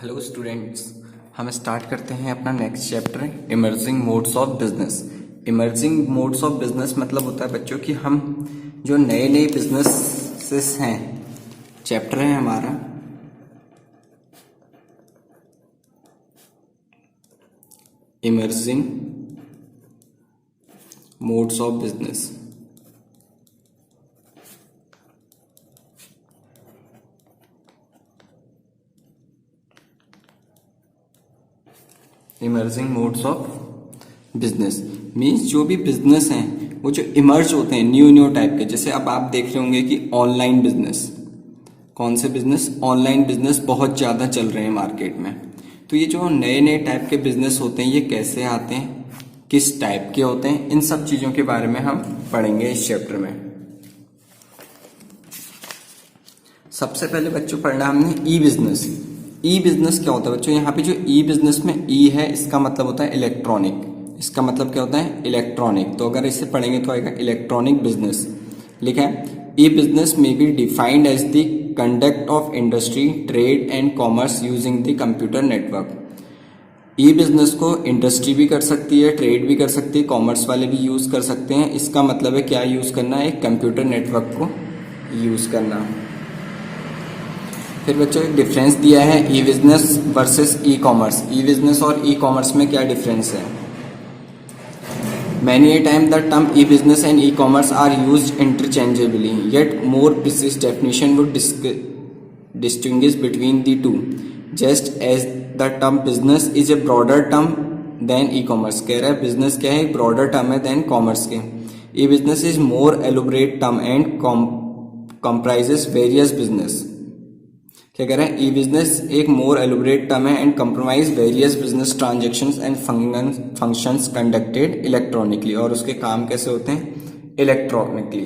Hello students, हम start करते हैं अपना next chapter emerging modes of business. Emerging modes of business मतलब होता है बच्चों कि हम जो नए नए बिजनेसेस हैं, चैप्टर है हमारा emerging modes of business. Emerging modes of business means जो भी बिजनेस हैं वो जो इमर्ज होते हैं न्यू टाइप के। जैसे अब आप देख रहे होंगे कि ऑनलाइन बिजनेस, कौन से बिजनेस? ऑनलाइन बिजनेस बहुत ज़्यादा चल रहे हैं मार्केट में। तो ये जो नए नए टाइप के बिजनेस होते हैं ये कैसे आते हैं, किस टाइप के होते हैं, इन सब चीज़ों के बारे में हम पढ़ेंगे इस चैप्टर में। सबसे पहले बच्चों पढ़ना हमने ई बिजनेस। ई बिजनेस क्या होता है बच्चों? यहाँ पे जो ई बिजनेस में ई है इसका मतलब होता है इलेक्ट्रॉनिक। इसका मतलब क्या होता है? इलेक्ट्रॉनिक। तो अगर इसे पढ़ेंगे तो आएगा इलेक्ट्रॉनिक बिजनेस। लिखा है ई बिजनेस में be defined as the conduct of industry, trade and commerce using the computer network. E business को इंडस्ट्री भी कर सकती है, ट्रेड भी कर सकती है, कॉमर्स वाले भी यूज कर सकते हैं। इसका मतलब है क्या यूज करना है? एक कंप्यूटर नेटवर्क को यूज करना। फिर बच्चों एक डिफरेंस दिया है e business versus e commerce. ई बिजनेस और ई कॉमर्स में क्या डिफरेंस है? Many a time the term e-business and e-commerce are used interchangeably, yet more precise definition would distinguish between the two. Just as the term business is a broader term than e-commerce. कह रहा है business क्या है? एक broader term है than commerce के। E-business is more elaborate term and comprises various business. क्या कह रहे हैं? ई बिजनेस एक मोर एलोबरेट टर्म है and compromise various business transactions and functions conducted electronically. और उसके काम कैसे होते हैं? इलेक्ट्रॉनिकली।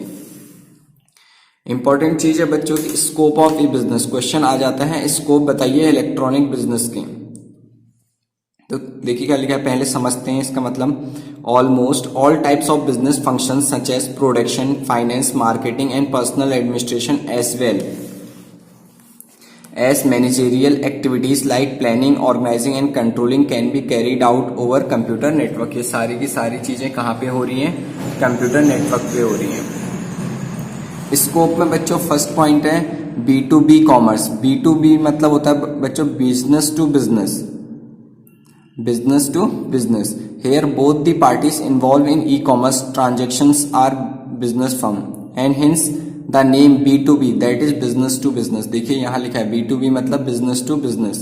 इंपॉर्टेंट चीज है बच्चों की scope of e business. Question आ जाता है स्कोप बताइए इलेक्ट्रॉनिक बिजनेस के। तो देखिए क्या लिखा है, पहले समझते हैं इसका मतलब। Almost all types of business functions such as production, finance, marketing and personal administration as well as managerial activities like planning, organizing and controlling can be carried out over computer network। ये सारी की सारी चीजें कहाँ पे हो रही हैं? कंप्यूटर नेटवर्क पे हो रही हैं। स्कोप में बच्चों फर्स्ट पॉइंट है B2B कॉमर्स। B2B मतलब होता है बच्चों business to business. Business to business. Here both the parties involve in e commerce transactions are business firm and hence the name B2B that is business to business. देखिए यहां लिखा है B2B मतलब business to business.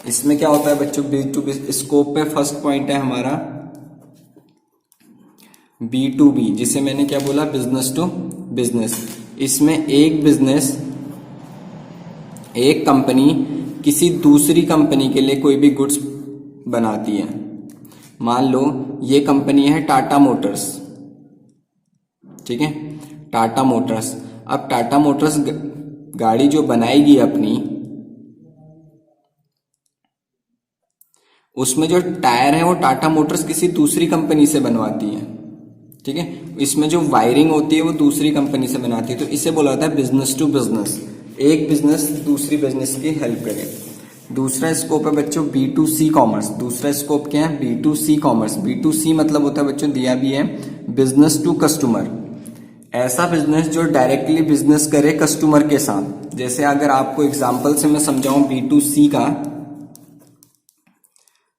इसमें क्या होता है बच्चों? B2B स्कोप पे फर्स्ट पॉइंट है हमारा B2B, जिसे मैंने क्या बोला? Business to business. इसमें एक बिजनेस, एक कंपनी किसी दूसरी कंपनी के लिए कोई भी गुड्स बनाती है। मान लो ये कंपनी है टाटा मोटर्स, ठीक है, टाटा मोटर्स। अब टाटा मोटर्स गाड़ी जो बनाएगी अपनी, उसमें जो टायर है वो टाटा मोटर्स किसी दूसरी कंपनी से बनवाती है, ठीक है। इसमें जो वायरिंग होती है वो दूसरी कंपनी से बनाती है। तो इसे बोला जाता है बिजनेस टू बिजनेस। एक बिजनेस दूसरी बिजनेस की हेल्प करे। दूसरा स्कोप है बच्चों B2C कॉमर्स। दूसरा स्कोप क्या है? B2C commerce. B2C मतलब होता है बच्चों दिया भी है बिजनेस टू कस्टमर। ऐसा बिजनेस जो डायरेक्टली बिजनेस करे कस्टमर के साथ। जैसे अगर आपको एग्जांपल से मैं समझाऊं B2C का,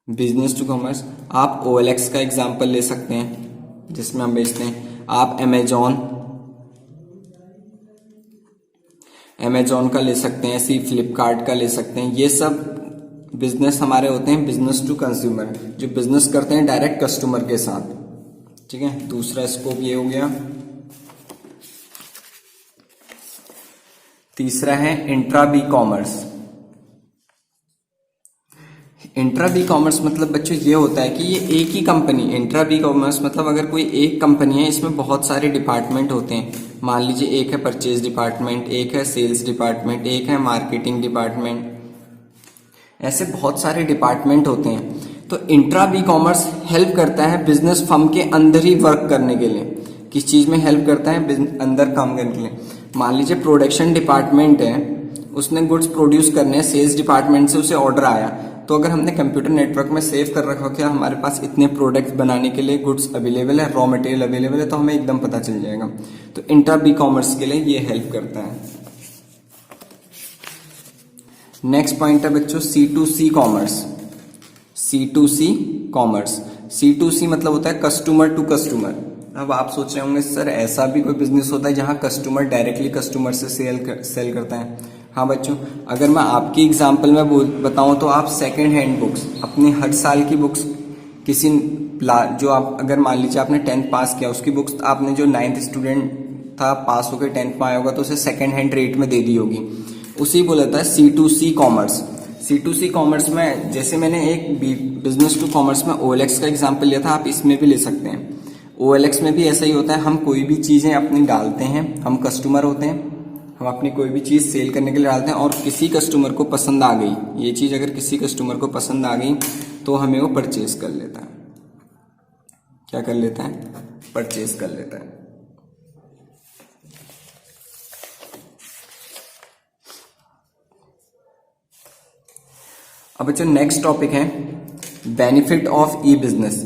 बिजनेस टू कॉमर्स, आप OLX का एग्जांपल ले सकते हैं जिसमें हम बेचते हैं। आप अमेजॉन का ले सकते हैं, ऐसी फ्लिपकार्ट का ले सकते हैं। ये सब बिजनेस हमारे होते हैं बिजनेस टू कंज्यूमर, जो बिजनेस करते हैं डायरेक्ट कस्टमर के साथ, ठीक है। दूसरा स्कोप ये हो गया। तीसरा है intra B commerce. Intra B commerce मतलब बच्चों ये होता है कि ये एक ही कंपनी, इंट्रा बी कॉमर्स मतलब अगर कोई एक कंपनी है, इसमें बहुत सारे डिपार्टमेंट होते हैं। मान लीजिए एक है परचेज डिपार्टमेंट, एक है सेल्स डिपार्टमेंट, एक है मार्केटिंग डिपार्टमेंट, ऐसे बहुत सारे डिपार्टमेंट होते हैं। तो इंट्रा बी कॉमर्स हेल्प करता है बिजनेस फर्म के अंदर ही वर्क करने के लिए। किस चीज में हेल्प करता है? अंदर काम करने के लिए। मान लीजिए प्रोडक्शन डिपार्टमेंट है, उसने गुड्स प्रोड्यूस करने, सेल्स डिपार्टमेंट से उसे ऑर्डर आया, तो अगर हमने कंप्यूटर नेटवर्क में सेव कर रखा हो कि हमारे पास इतने प्रोडक्ट्स बनाने के लिए गुड्स अवेलेबल है, रॉ मटेरियल अवेलेबल है, तो हमें एकदम पता चल जाएगा। तो इंट्रा बी कॉमर्स के लिए ये हेल्प करता है। नेक्स्ट पॉइंट है बच्चों C2C commerce. C2C commerce, C2C मतलब होता है कस्टमर टू कस्टमर। अब आप सोच रहे होंगे सर ऐसा भी कोई बिजनेस होता है जहां कस्टमर डायरेक्टली कस्टमर से सेल करता है? हाँ बच्चों, अगर मैं आपकी एग्जांपल में बताऊं तो आप सेकेंड हैंड बुक्स, अपनी हर साल की बुक्स, किसी जो आप अगर मान लीजिए आपने 10th पास किया, उसकी बुक्स आपने जो 9th स्टूडेंट था पास होकर 10th में आया होगा तो उसे सेकेंड हैंड रेट में दे दी होगी, उसी को लेता है C2C कॉमर्स। C2C कॉमर्स में जैसे मैंने एक बिजनेस टू कॉमर्स में OLX का एग्जाम्पल लिया था, आप इसमें भी ले सकते हैं। OLX में भी ऐसा ही होता है, हम कोई भी चीजें अपनी डालते हैं, हम कस्टमर होते हैं, हम अपनी कोई भी चीज सेल करने के लिए डालते हैं और किसी कस्टमर को पसंद आ गई, ये चीज अगर किसी कस्टमर को पसंद आ गई तो हमें वो परचेज कर लेता है। क्या कर लेता है? परचेज कर लेता है। अब बच्चों नेक्स्ट टॉपिक है benefit of e business.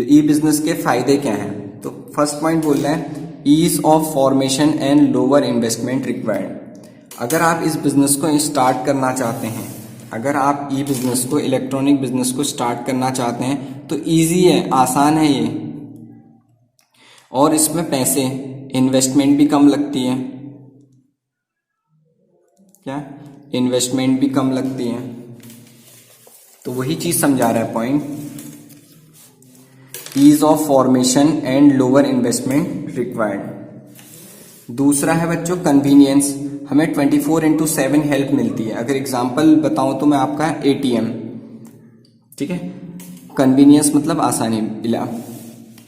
E business के फायदे क्या हैं? तो फर्स्ट पॉइंट बोल रहे हैं ease of formation and lower investment required. अगर आप इस बिजनेस को स्टार्ट करना चाहते हैं, अगर आप ई बिजनेस को, इलेक्ट्रॉनिक बिजनेस को स्टार्ट करना चाहते हैं तो इजी है, आसान है ये, और इसमें पैसे, इन्वेस्टमेंट भी कम लगती है। क्या? इन्वेस्टमेंट भी कम लगती है। तो वही चीज समझा रहा है point, ease of formation and lower investment required. दूसरा है बच्चों कन्वीनियंस, हमें 24/7 हेल्प मिलती है। अगर एग्जांपल बताऊं तो मैं आपका ATM, ठीक है, कन्वीनियंस मतलब आसानी।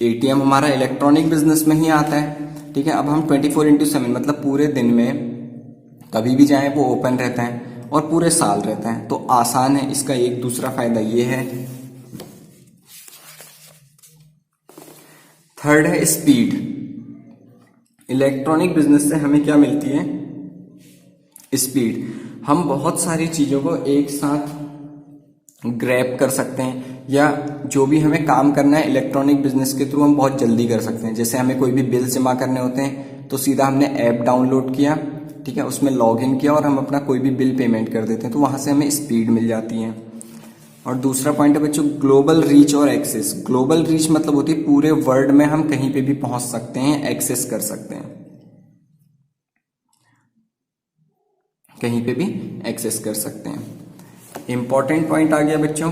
ATM हमारा इलेक्ट्रॉनिक बिजनेस में ही आता है, ठीक है। अब हम 24/7 मतलब पूरे दिन में कभी भी जाएं वो ओपन रहता है और पूरे साल रहता है, तो आसान है। इसका एक दूसरा फायदा ये है। थर्ड है स्पीड। इलेक्ट्रॉनिक बिजनेस से हमें क्या मिलती है? स्पीड। हम बहुत सारी चीजों को एक साथ ग्रैब कर सकते हैं, या जो भी हमें काम करना है इलेक्ट्रॉनिक बिजनेस के थ्रू हम बहुत जल्दी कर सकते हैं। जैसे हमें कोई भी बिल जमा करने होते हैं तो सीधा हमने ऐप डाउनलोड किया, ठीक है, उसमें लॉग इन किया और हम अपना कोई भी बिल पेमेंट कर देते हैं, तो वहां से हमें स्पीड मिल जाती है। और दूसरा पॉइंट है बच्चों ग्लोबल रीच और एक्सेस। ग्लोबल रीच मतलब होती है पूरे वर्ल्ड में हम कहीं पे भी पहुंच सकते हैं, एक्सेस कर सकते हैं, कहीं पे भी एक्सेस कर सकते हैं। इंपॉर्टेंट पॉइंट आ गया बच्चों,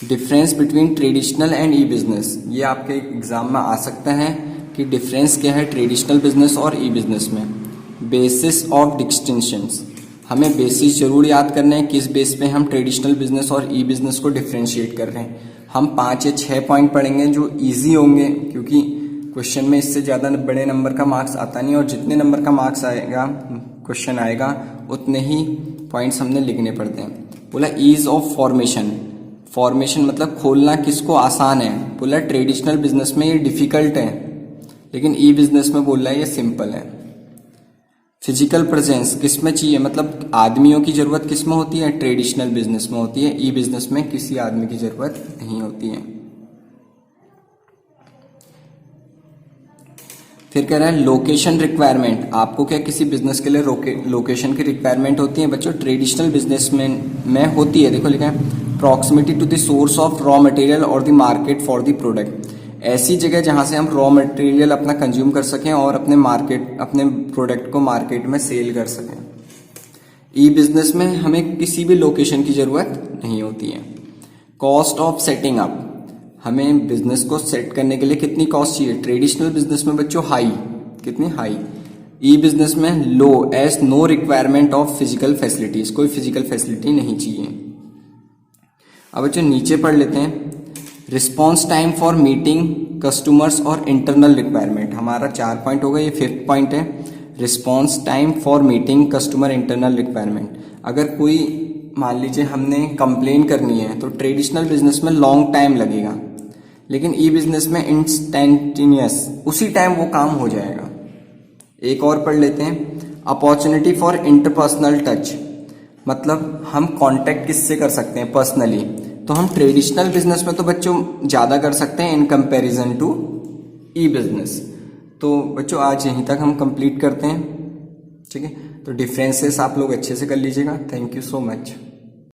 difference between traditional and E business. ये आपके एग्जाम में आ सकता है कि डिफरेंस क्या है ट्रेडिशनल बिजनेस और ई बिजनेस में। बेसिस ऑफ डिस्टिंक्शंस, हमें बेसिस जरूर याद करने हैं, किस बेस पे हम ट्रेडिशनल बिजनेस और ई बिजनेस को डिफरेंशिएट कर रहे हैं। हम 5 या 6 पॉइंट पढ़ेंगे जो इजी होंगे, क्योंकि क्वेश्चन में इससे ज्यादा बड़े नंबर का मार्क्स आता नहीं, और जितने नंबर का मार्क्स आएगा, क्वेश्चन आएगा, उतने ही पॉइंट्स हमने लिखने पड़ते हैं। बोला ईज ऑफ फॉर्मेशन। फॉर्मेशन मतलब खोलना किसको आसान है? बोला ट्रेडिशनल बिजनेस में ये डिफिकल्ट है, लेकिन ई बिजनेस में बोल रहा है ये सिंपल है। फिजिकल प्रेजेंस किस में चाहिए? मतलब आदमियों की जरूरत किस में होती है? ट्रेडिशनल बिजनेस में होती है। ई बिजनेस में किसी आदमी की जरूरत नहीं होती है। फिर कह रहा है लोकेशन रिक्वायरमेंट। आपको क्या किसी बिजनेस के लिए लोकेशन की रिक्वायरमेंट होती है? बच्चों ट्रेडिशनल बिजनेस में होती है। देखो लिखा है proximity to the source of raw material और the market for the product. ऐसी जगह जहां से हम रॉ मटेरियल अपना कंज्यूम कर सकें और अपने प्रोडक्ट को मार्केट में सेल कर सकें। ई बिजनेस में हमें किसी भी लोकेशन की जरूरत नहीं होती है। कॉस्ट ऑफ सेटिंग अप, हमें बिजनेस को सेट करने के लिए कितनी कॉस्ट चाहिए? ट्रेडिशनल बिजनेस में बच्चों हाई, कितनी हाई। ई बिजनेस में लो, as no requirement of physical facilities, कोई फिजिकल फैसिलिटी नहीं चाहिए। अब बच्चों नीचे पढ़ लेते हैं response time for meeting customers और इंटरनल रिक्वायरमेंट। हमारा 4 पॉइंट हो गए, ये 5th पॉइंट है response time for meeting customer internal requirement. अगर कोई मान लीजिए हमने कंप्लेन करनी है तो ट्रेडिशनल बिजनेस में लॉन्ग टाइम लगेगा, लेकिन ई बिजनेस में इंस्टेंटेनियस, उसी टाइम वो काम हो जाएगा। एक और पढ़ लेते हैं अपॉर्चुनिटी फॉर इंटरपर्सनल टच, मतलब हम कांटेक्ट किससे कर सकते हैं पर्सनली, तो हम ट्रेडिशनल बिजनेस में तो बच्चों ज़्यादा कर सकते हैं in comparison to e business. तो बच्चों आज यहीं तक हम कंप्लीट करते हैं, ठीक है। तो डिफरेंसेस आप लोग अच्छे से कर लीजिएगा। Thank you so much.